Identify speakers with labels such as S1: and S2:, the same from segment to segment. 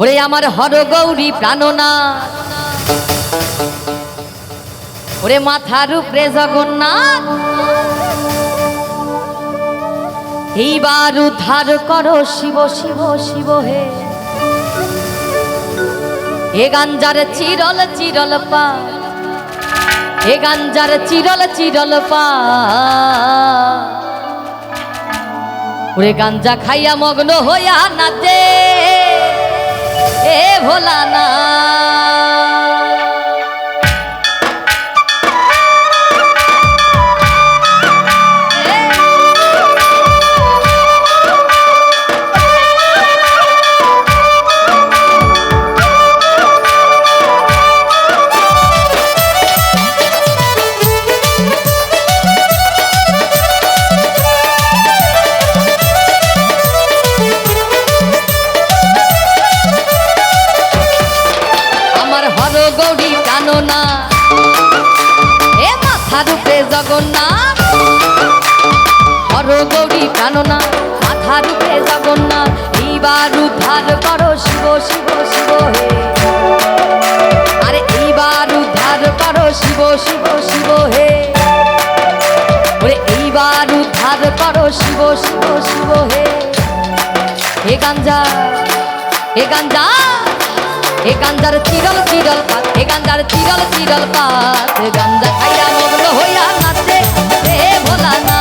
S1: ওরে আমার হর গৌরী প্রাণনাথ, ওরে মাথার উপরে জগন্নাথ, এইবার উদ্ধার করো শিব শিব শিব হে। এ গাঞ্জার চিরল চিরল পা, এ গাঞ্জার চিরল চিরল পা, ওরে গাঞ্জা খাইয়া মগ্ন হইয়া নাচে এ ভোলানা। গৌরী প্রাণনাথ, এ মাথার উপরে জগন্নাথ, হর গৌরী প্রাণনাথ, মাথার উপরে জগন্নাথ, এইবার উদ্ধার করো শিব শিব শিব হে। আরে এইবার উদ্ধার করো শিব শিব শিব হে, ওরে এইবার উদ্ধার করো শিব শিব শিব হে। হে গাঞ্জা, হে গাঞ্জা, এ গাঞ্জার চিরল চিরল পাত, এ গাঞ্জার চিরল চিরল পাত, গাঞ্জা খাইয়া মগ্ন হইয়া নাচে হে ভোলানা।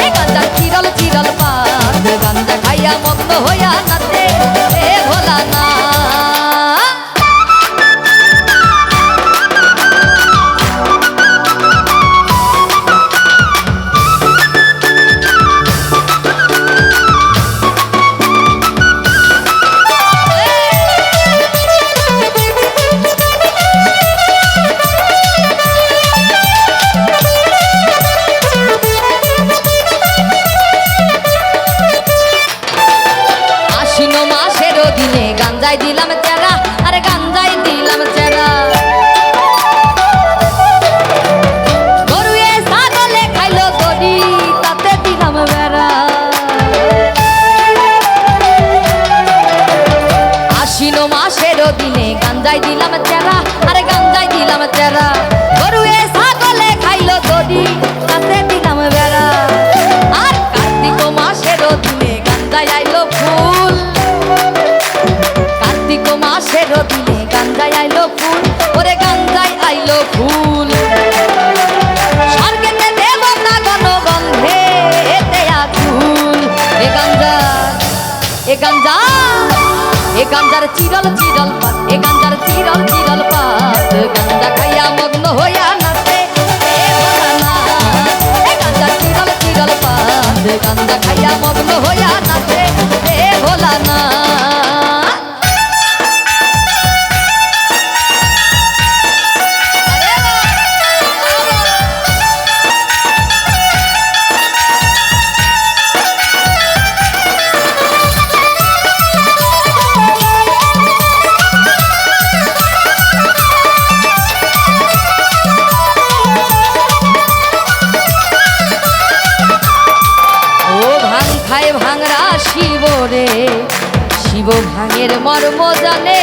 S1: এ গাঞ্জার চিরল চিরল পাত, গাঞ্জা খাইয়া মগ্ন হইয়া নাচে হে ভোলানা। গাঞ্জাই দিলাম চেরা, আরে গাঞ্জাই দিলাম চেরা, গরুয়ে ছাগলে খাইলো গরি, তাতে দিলাম বেড়া। আশ্বিন মাসের দিনে গাঞ্জাই দিলাম চেরা, আরে গাঞ্জাই দিলাম চেরা, গরুয়ে ছাগলে খাইলো গরি, তাতে দিলাম বেড়া। আর কার্তিক মাসের দিনে গাঞ্জাই আইলো ফুল, কার্তিক মাসের দিনে গাঞ্জাই আইলো ফুল, ওরে গাঞ্জাই আইলো ফুল। স্বর্গেতে দেবতা গণগন্ধে এতে আকুল। এ গাঞ্জা, এ গাঞ্জা, এ গাঞ্জার চিরল চিরল পাত, এ গাঞ্জার চিরল চিরল পাত, গাঞ্জা খাইয়া মগ্ন হইয়া নাচে এ ভোলানা। এ গাঞ্জার চিরল চিরল পাত, গাঞ্জা খাইয়া মগ্ন হইয়া নাচে এ ভোলানা। ভাঙরা শিব রে, শিব ভাঙের মর্ম জানে,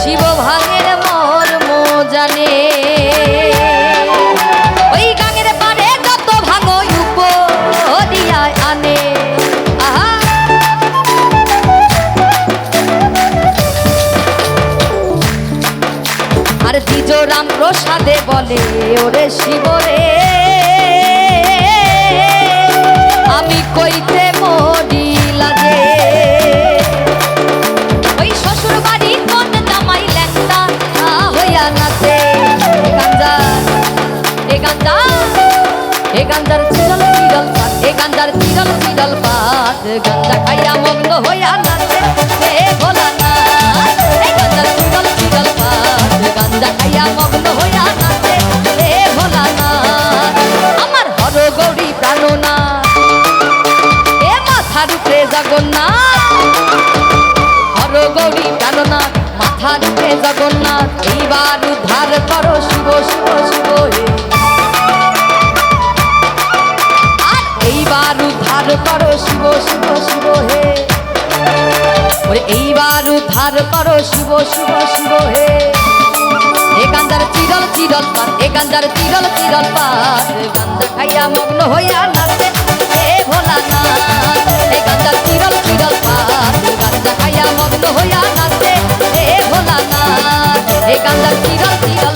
S1: শিব ভাঙের মর্ম জানে। ওই গাঙের পারে যত ভাঙো উপরিয়ায় আনে। আহা আর দ্বিজ রাম প্রসাদে বলে ওরে শিব রে, আমি কইতে মরি লাগে। ওই শ্বশুর বাড়ি কোন জামাই ল্যাংটা হইয়া নাচে। গাঞ্জা, এ গাঞ্জা, এ গাঞ্জার চিরল চিরল পাত, এ গাঞ্জার চিরল চিরল পাত, গাঞ্জা খাইয়া মগ্ন হইয়া নাচে হে ভোলানা। এ গাঞ্জার চিরল চিরল পাত, গাঞ্জা খাইয়া মগ্ন হইয়া নাচে হে ভোলানা। আমার হর গৌরী প্রাণনাথ, এ মাথার উপরে জগন্নাথ, হর গৌরী প্রাণনাথ, মাথার উপরে জগন্নাথ, এইবার উদ্ধার করো শিব শিব শিব হে। এইবার উদ্ধার করো শিব শিব শিব হে, ওরে এইবার উদ্ধার করো শিব শিব শিব হে। এ গাঞ্জার চিরল চিরল পান, এ গাঞ্জার চিরল চিরল পান, গাঞ্জা খাইয়া মগ্ন হইয়া নাচে হে ভোলানাথ। এ গাঞ্জার চিরল চিরল পান, গাঞ্জা খাইয়া মগ্ন হইয়া নাচে হে ভোলানাথ। এ গাঞ্জার চিরল চিরল